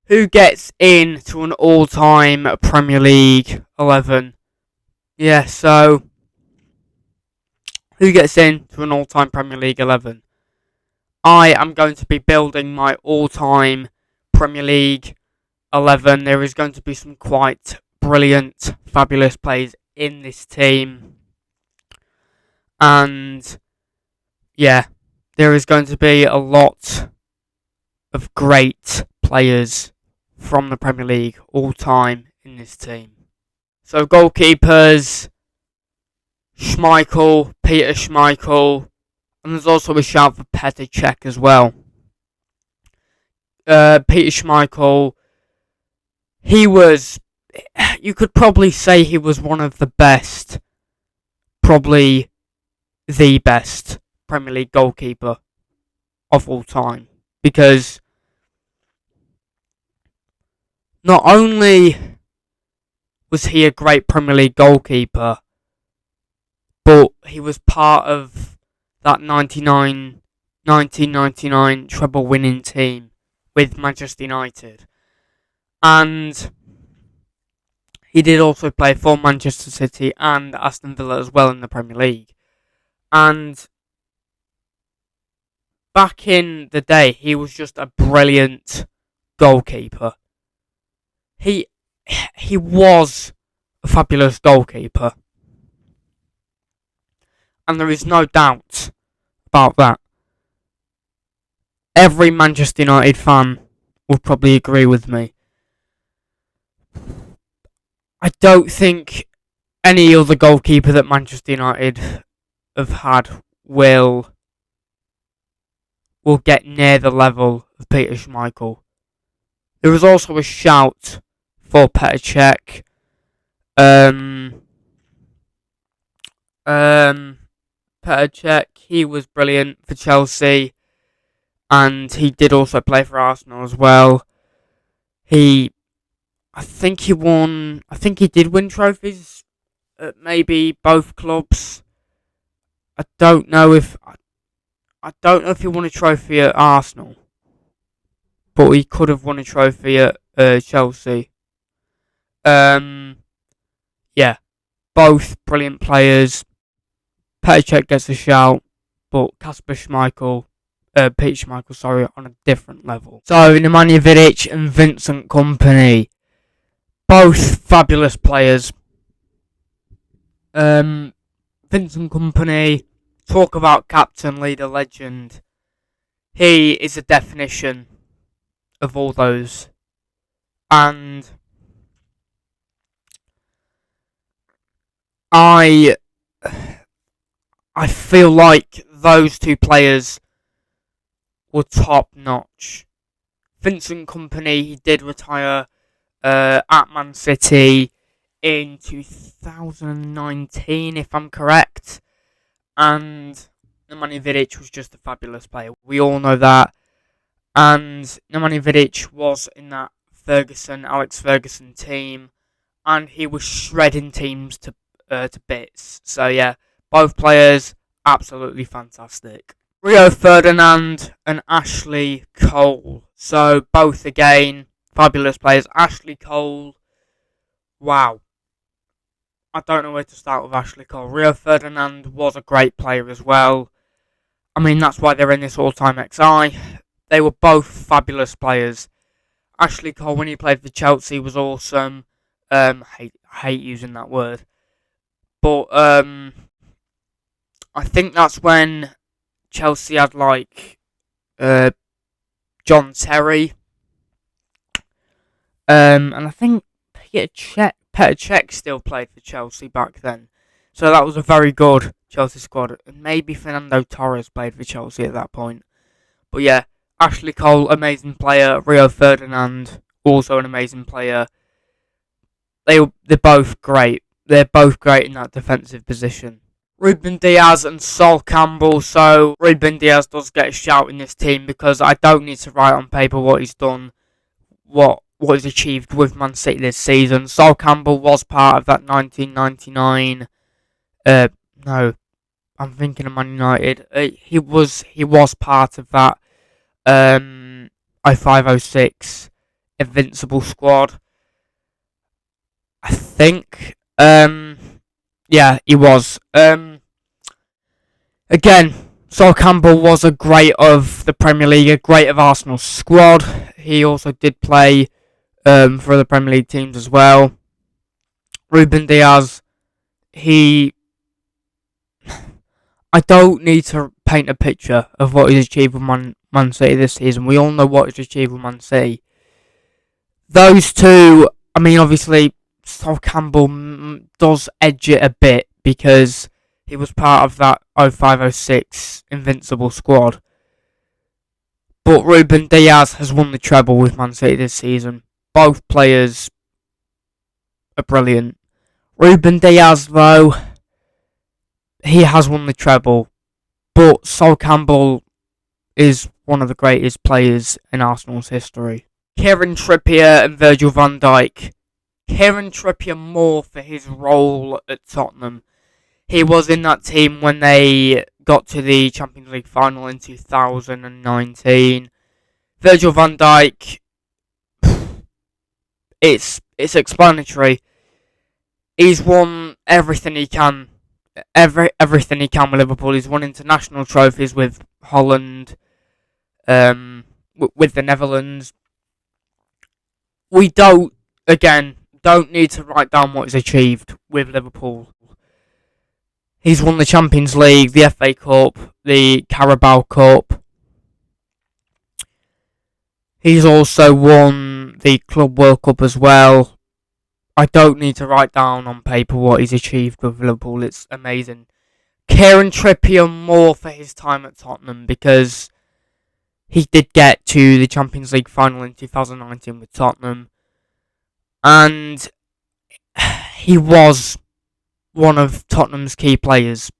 Who gets into an all-time Premier League 11? Yeah, so who gets into an all-time Premier League 11? I am going to be building my all-time Premier League 11. There is going to be some quite brilliant, fabulous players in this team. And yeah, there is going to be a lot of great players from the Premier League all time in this team. So goalkeepers, Schmeichel, Peter Schmeichel, and there's also a shout for Petr Cech as well. Peter Schmeichel, you could probably say he was one of the best, probably the best Premier League goalkeeper of all time. Because not only was he a great Premier League goalkeeper, but he was part of that 1999 treble winning team with Manchester United. And he did also play for Manchester City and Aston Villa as well in the Premier League. And back in the day, he was just a brilliant goalkeeper. He was a fabulous goalkeeper. And there is no doubt about that. Every Manchester United fan will probably agree with me. I don't think any other goalkeeper that Manchester United have had will get near the level of Peter Schmeichel. There was also a shout for Petr Cech. Petr Cech, he was brilliant for Chelsea, and he did also play for Arsenal as well. I think he did win trophies at maybe both clubs. I don't know if he won a trophy at Arsenal, but he could have won a trophy at Chelsea. Yeah, both brilliant players. Petr Cech gets a shout, but Peter Schmeichel, on a different level. So Nemanja Vidic and Vincent Kompany, both fabulous players. Vincent Kompany, talk about captain, leader, legend. He is a definition of all those. And I feel like those two players were top notch. Vincent Kompany, he did retire at Man City in 2019, if I'm correct. And Nemanja Vidic was just a fabulous player. We all know that. And Nemanja Vidic was in that Alex Ferguson team, and he was shredding teams to bits. So yeah, both players absolutely fantastic. Rio Ferdinand and Ashley Cole. So both again fabulous players. Ashley Cole, wow. I don't know where to start with Ashley Cole. Rio Ferdinand was a great player as well. I mean, that's why they're in this all-time XI. They were both fabulous players. Ashley Cole, when he played for Chelsea, was awesome. I hate using that word. But I think that's when Chelsea had John Terry. And I think Petr Cech still played for Chelsea back then. So that was a very good Chelsea squad. And maybe Fernando Torres played for Chelsea at that point. But yeah, Ashley Cole, amazing player. Rio Ferdinand, also an amazing player. They're both great. They're both great in that defensive position. Ruben Diaz and Sol Campbell. So Ruben Diaz does get a shout in this team because I don't need to write on paper what he's done, what he's achieved with Man City this season. Sol Campbell was part of that 1999. No, I'm thinking of Man United. He was part of that 0506 Invincible squad. I think. Yeah, he was. Again, Sol Campbell was a great of the Premier League, a great of Arsenal's squad. He also did play for the Premier League teams as well. Ruben Diaz, I don't need to paint a picture of what he's achieved with Man City this season. We all know what he's achieved with Man City. Those two, I mean, obviously, Sol Campbell does edge it a bit because he was part of that 05-06 Invincible squad. But Ruben Diaz has won the treble with Man City this season. Both players are brilliant. Ruben Diaz, though, he has won the treble. But Sol Campbell is one of the greatest players in Arsenal's history. Kieran Trippier and Virgil van Dijk. Kieran Trippier more for his role at Tottenham. He was in that team when they got to the Champions League final in 2019. Virgil van Dijk, it's explanatory. He's won everything he can. Everything he can with Liverpool. He's won international trophies with Holland, with the Netherlands. We don't need to write down what he's achieved with Liverpool. He's won the Champions League, the FA Cup, the Carabao Cup. He's also won the Club World Cup as well. I don't need to write down on paper what he's achieved with Liverpool. It's amazing. Kieran Trippier more for his time at Tottenham because he did get to the Champions League final in 2019 with Tottenham. And he was one of Tottenham's key players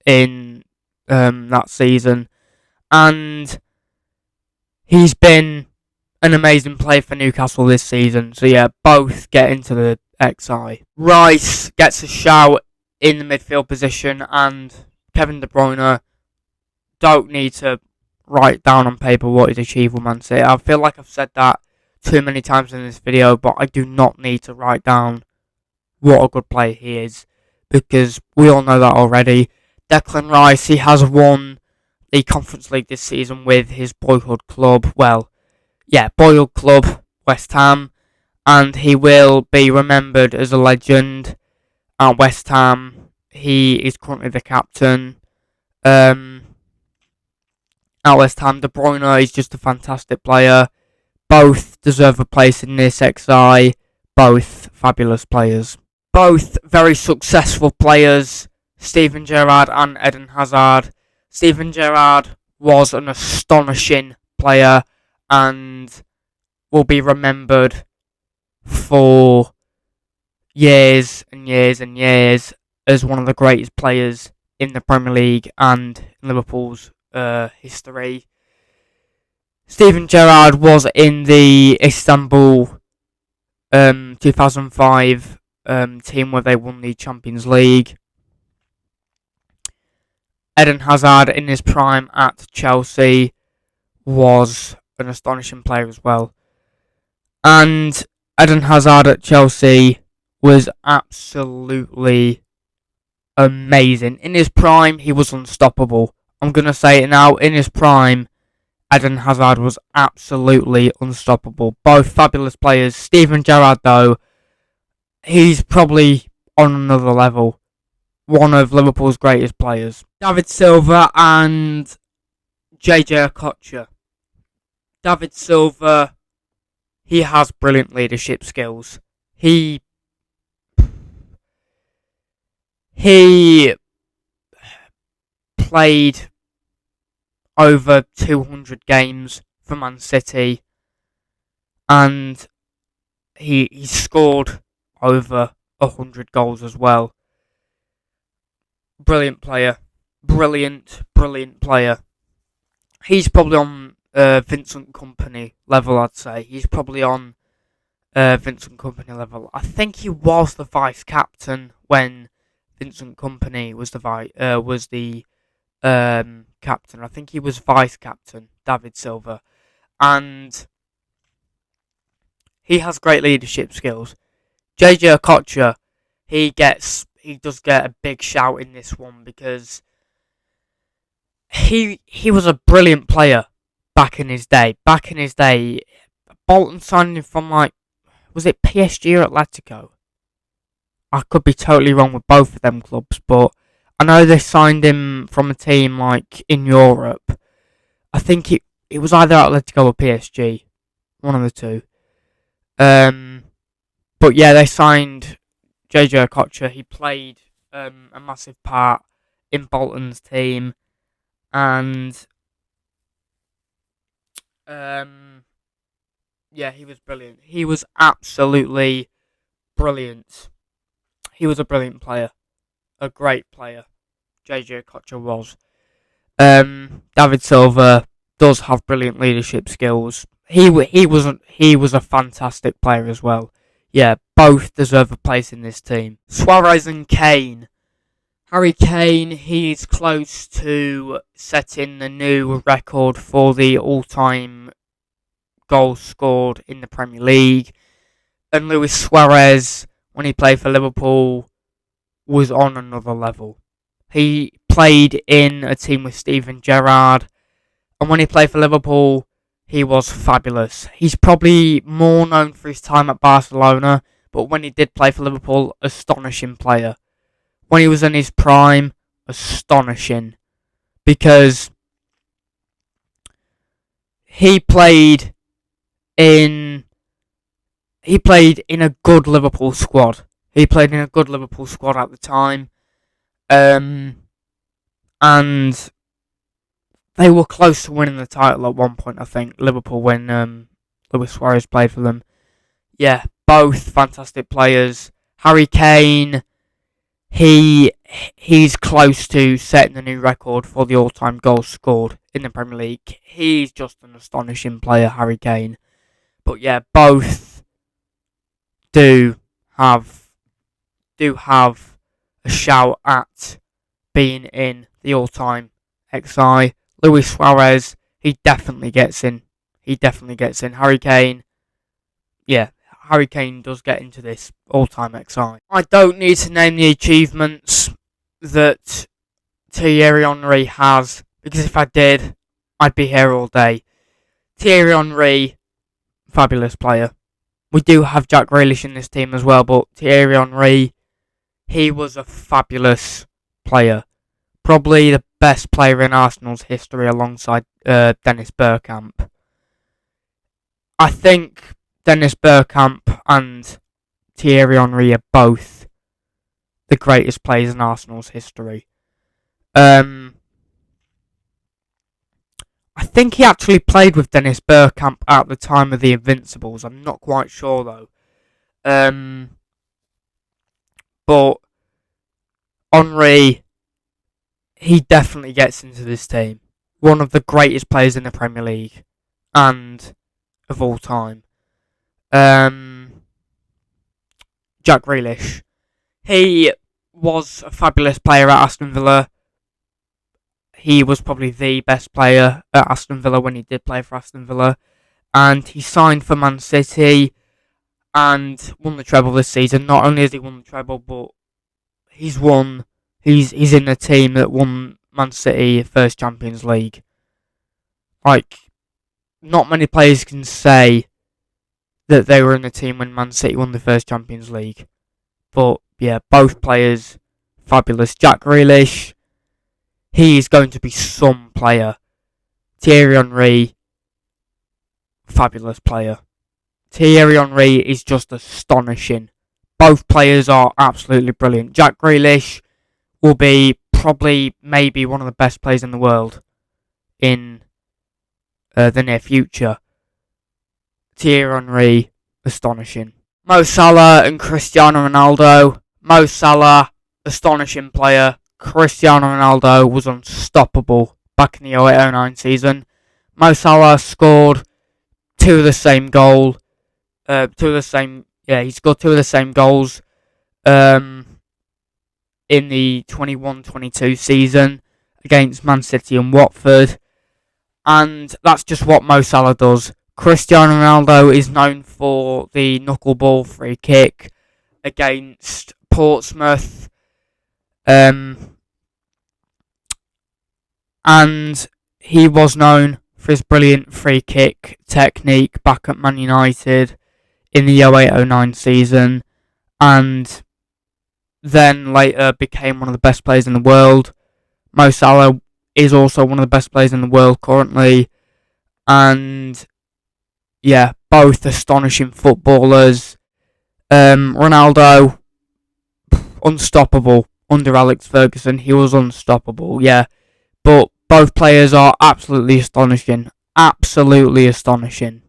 in that season. And he's been an amazing player for Newcastle this season. So yeah, both get into the XI. Rice gets a shout in the midfield position, and Kevin De Bruyne, don't need to write down on paper what he's achieved with Man City. I feel like I've said that too many times in this video, but I do not need to write down what a good player he is, because we all know that already. Declan Rice, he has won the Conference League this season with his boyhood club. Boyhood club, West Ham, and he will be remembered as a legend at West Ham. He is currently the captain at West Ham. De Bruyne is just a fantastic player. Both deserve a place in this XI. Both fabulous players. Both very successful players, Steven Gerrard and Eden Hazard. Steven Gerrard was an astonishing player and will be remembered for years and years and years as one of the greatest players in the Premier League and Liverpool's history. Steven Gerrard was in the Istanbul 2005 team where they won the Champions League. Eden Hazard in his prime at Chelsea was an astonishing player as well. And Eden Hazard at Chelsea was absolutely amazing. In his prime, he was unstoppable. I'm going to say it now. In his prime, Eden Hazard was absolutely unstoppable. Both fabulous players. Steven Gerrard, though, he's probably on another level. One of Liverpool's greatest players. David Silva and JJ Okocha. David Silva, he has brilliant leadership skills. He played over 200 games for Man City, and he scored over 100 goals as well. Brilliant player. Brilliant player. He's probably on Vincent Kompany level, I'd say. He's probably on Vincent Kompany level. I think he was the vice captain when Vincent Kompany was the captain. I think he was vice captain, David Silva. And he has great leadership skills. JJ Okocha, he does get a big shout in this one because he was a brilliant player back in his day. Bolton signed him from was it PSG or Atletico? I could be totally wrong with both of them clubs, but I know they signed him from a team in Europe. I think it was either Atletico or PSG, one of the two. But yeah, they signed JJ Okocha. He played a massive part in Bolton's team, and yeah, he was brilliant. He was absolutely brilliant. He was a brilliant player, a great player. JJ Okocha was. David Silva does have brilliant leadership skills. He was a fantastic player as well. Yeah, both deserve a place in this team. Suarez and Kane. Harry Kane, he's close to setting the new record for the all-time goals scored in the Premier League. And Luis Suarez, when he played for Liverpool, was on another level. He played in a team with Steven Gerrard, and when he played for Liverpool, he was fabulous. He's probably more known for his time at Barcelona, but when he did play for Liverpool, astonishing player. When he was in his prime, astonishing. Because he played in a good Liverpool squad. He played in a good Liverpool squad at the time. And they were close to winning the title at one point, I think. Liverpool, when Luis Suarez played for them. Yeah, both fantastic players. Harry Kane, he's close to setting the new record for the all-time goals scored in the Premier League. He's just an astonishing player, Harry Kane. But yeah, both do have a shout at being in the all-time XI. Luis Suarez, he definitely gets in. Harry Kane, yeah, Harry Kane does get into this all-time XI. I don't need to name the achievements that Thierry Henry has, because if I did, I'd be here all day. Thierry Henry, fabulous player. We do have Jack Grealish in this team as well, but Thierry Henry, he was a fabulous player. Probably the best player in Arsenal's history alongside Dennis Bergkamp. I think Dennis Bergkamp and Thierry Henry are both the greatest players in Arsenal's history. I think he actually played with Dennis Bergkamp at the time of the Invincibles. I'm not quite sure though. But Henry, he definitely gets into this team. One of the greatest players in the Premier League and of all time. Jack Grealish, he was a fabulous player at Aston Villa. He was probably the best player at Aston Villa when he did play for Aston Villa. And he signed for Man City and won the treble this season. Not only has he won the treble, but he's in the team that won Man City first Champions League. Not many players can say that they were in the team when Man City won the first Champions League. But yeah, both players, fabulous. Jack Grealish, he is going to be some player. Thierry Henry, fabulous player. Thierry Henry is just astonishing. Both players are absolutely brilliant. Jack Grealish will be maybe one of the best players in the world in the near future. Thierry Henry, astonishing. Mo Salah and Cristiano Ronaldo. Mo Salah, astonishing player. Cristiano Ronaldo was unstoppable back in the 08-09 season. Mo Salah scored two of the same goals. He scored two of the same goals in the 21-22 season against Man City and Watford. And that's just what Mo Salah does. Cristiano Ronaldo is known for the knuckleball free kick against Portsmouth. And he was known for his brilliant free kick technique back at Man United in the 08-09 season, and then later became one of the best players in the world. Mo Salah is also one of the best players in the world currently, and yeah, both astonishing footballers. Ronaldo, unstoppable under Alex Ferguson. He was unstoppable, yeah. But both players are absolutely astonishing. Absolutely astonishing.